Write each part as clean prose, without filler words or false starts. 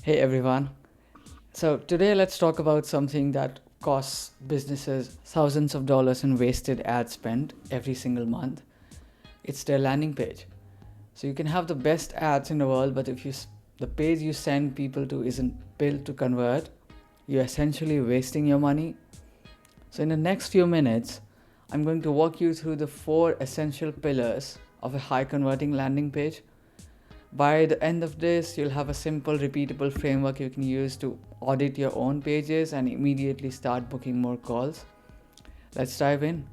Hey everyone. So today let's talk about something that costs businesses thousands of dollars in wasted ad spend every single month. It's their landing page. So you can have the best ads in the world, but if the page you send people to isn't built to convert, you're essentially wasting your money. So in the next few minutes, I'm going to walk you through the four essential pillars of a high converting landing page. By the end of this, you'll have a simple, repeatable framework you can use to audit your own pages and immediately start booking more calls. Let's dive in.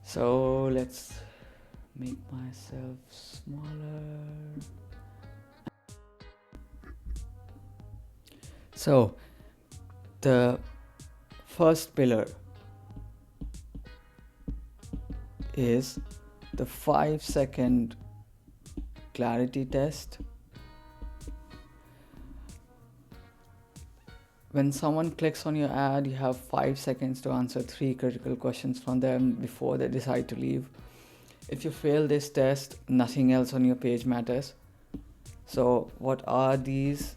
So, let's make myself smaller. So, the first pillar is the 5-second clarity test. When someone clicks on your ad, you have 5 seconds to answer 3 critical questions from them before they decide to leave. If you fail this test, nothing else on your page matters. So, what are these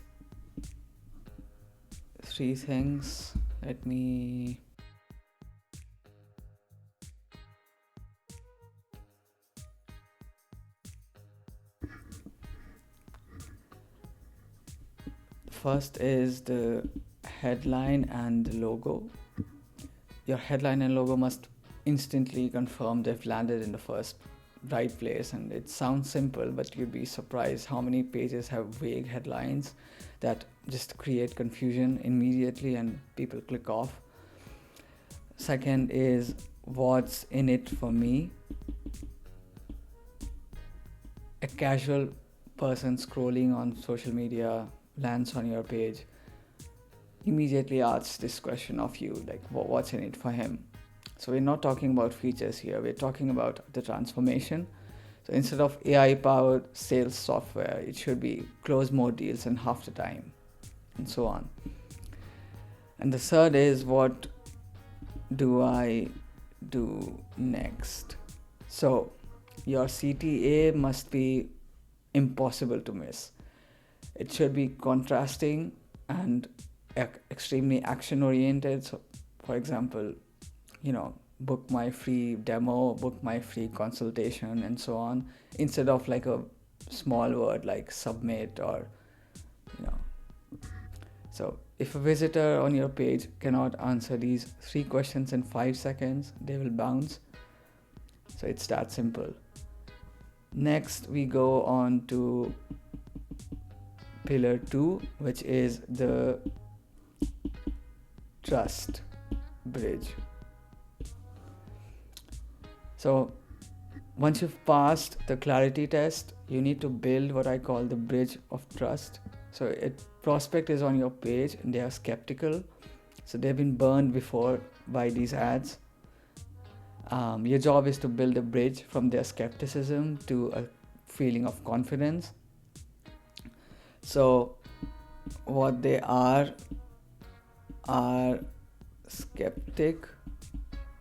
3 things? Let me. First is the headline and the logo. Your headline and logo must instantly confirm they've landed in the first right place. And it sounds simple, but you'd be surprised how many pages have vague headlines that just create confusion immediately and people click off. Second is what's in it for me. A casual person scrolling on social media lands on your page, immediately asks this question of you, like, what's in it for him? So we're not talking about features here, we're talking about the transformation. So instead of AI powered sales software, it should be close more deals in half the time, and so on. And the third is, what do I do next? So your CTA must be impossible to miss. It should be contrasting and extremely action oriented. So for example, book my free demo, book my free consultation, and so on, instead of like a small word like submit or you know so if a visitor on your page cannot answer these 3 questions in 5 seconds, they will bounce. So it's that simple. Next we go on to pillar 2, which is the trust bridge. So once you've passed the clarity test, you need to build what I call the bridge of trust. So a prospect is on your page and they are skeptical. So they've been burned before by these ads. Your job is to build a bridge from their skepticism to a feeling of confidence. So what they are skeptic.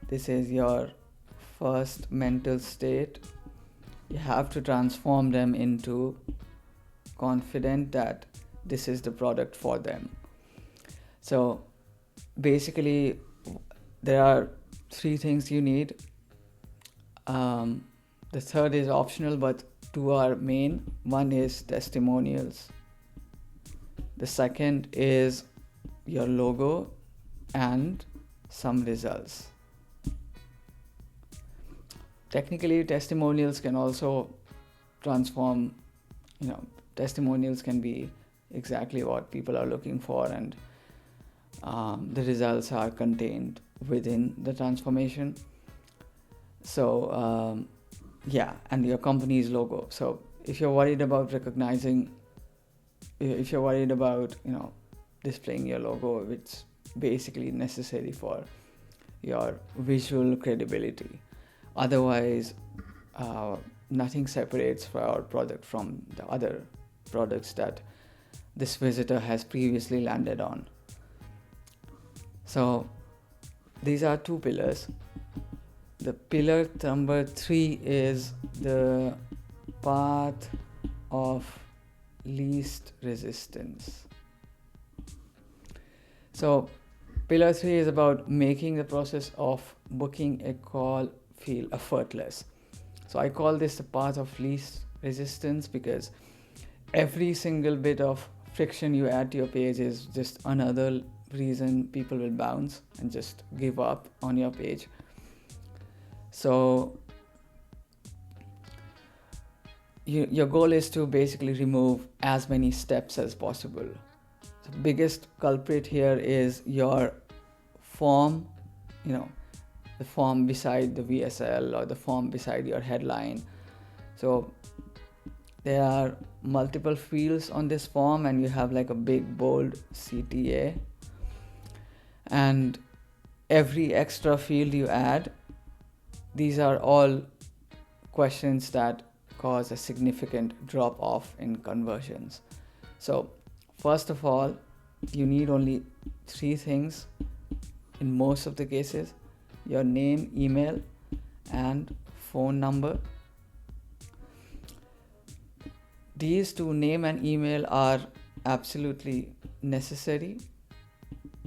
This is your first mental state. You have to transform them into confident that this is the product for them. So basically there are 3 things you need. The third is optional, but 2 are main. One is testimonials. The second is your logo and some results. Technically, testimonials can also transform, testimonials can be exactly what people are looking for, and the results are contained within the transformation. So, and your company's logo. So if you're worried about displaying your logo, it's basically necessary for your visual credibility. Otherwise, nothing separates our product from the other products that this visitor has previously landed on. So these are 2 pillars. The pillar number 3 is the path of least resistance. So pillar 3 is about making the process of booking a call feel effortless. So I call this the path of least resistance because every single bit of friction you add to your page is just another reason people will bounce and just give up on your page. So your goal is to basically remove as many steps as possible. The biggest culprit here is your form, the form beside the VSL or the form beside your headline. So there are multiple fields on this form, and you have like a big bold CTA, and every extra field you add, these are all questions that cause a significant drop off in conversions. So first of all, you need only 3 things in most of the cases: your name, email, and phone number. These 2, name and email, are absolutely necessary.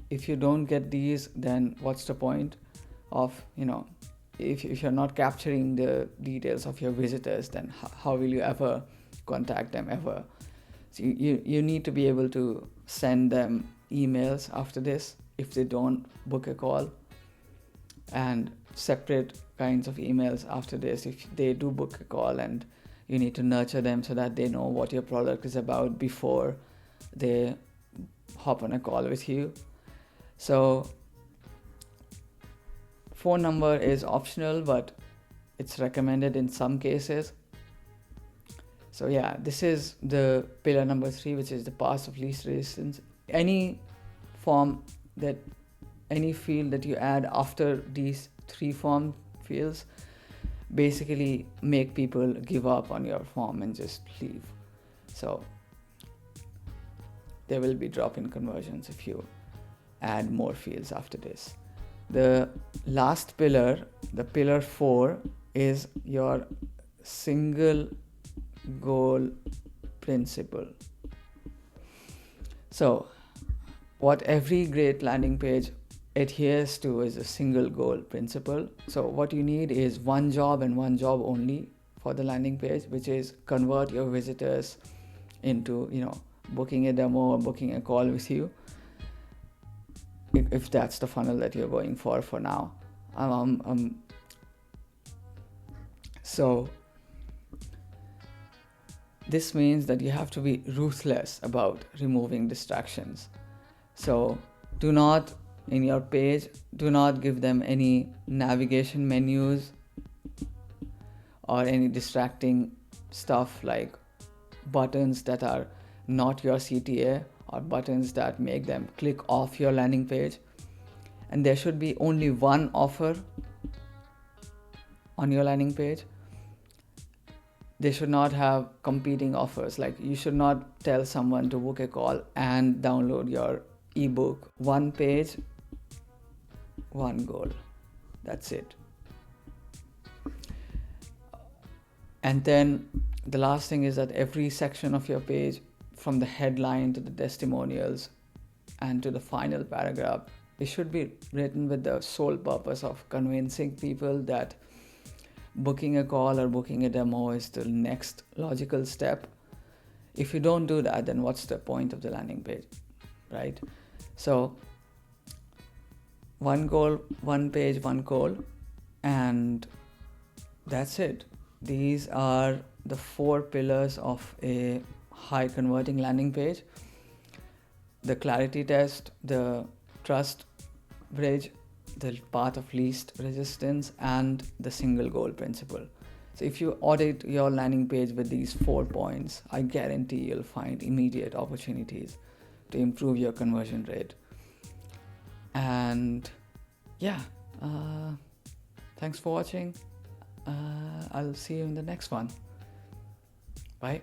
If you don't get these, then what's the point of, if you're not capturing the details of your visitors, then how will you ever contact them ever? So you need to be able to send them emails after this if they don't book a call, and separate kinds of emails after this if they do book a call, and you need to nurture them so that they know what your product is about before they hop on a call with you. So phone number is optional, but it's recommended in some cases. So yeah, this is the pillar number 3, which is the path of least resistance. Any field that you add after these 3 form fields basically make people give up on your form and just leave. So there will be drop in conversions if you add more fields after this. The last pillar, the pillar 4, is your single goal principle. So what every great landing page adheres to is a single goal principle. So what you need is one job and one job only for the landing page, which is convert your visitors into booking a demo or booking a call with you, if that's the funnel that you're going for now. So this means that you have to be ruthless about removing distractions. So in your page, do not give them any navigation menus or any distracting stuff like buttons that are not your CTA or buttons that make them click off your landing page. And there should be only one offer on your landing page. They should not have competing offers. Like, you should not tell someone to book a call and download your ebook. One page, one goal. That's it. And then the last thing is that every section of your page, from the headline to the testimonials and to the final paragraph, it should be written with the sole purpose of convincing people that booking a call or booking a demo is the next logical step. If you don't do that, then what's the point of the landing page, right? So one goal, one page, one goal, and that's it. These are the 4 pillars of a high converting landing page: the clarity test, the trust bridge, the path of least resistance, and the single goal principle. So if you audit your landing page with these 4 points, I guarantee you'll find immediate opportunities to improve your conversion rate. And yeah, thanks for watching. I'll see you in the next one. Bye.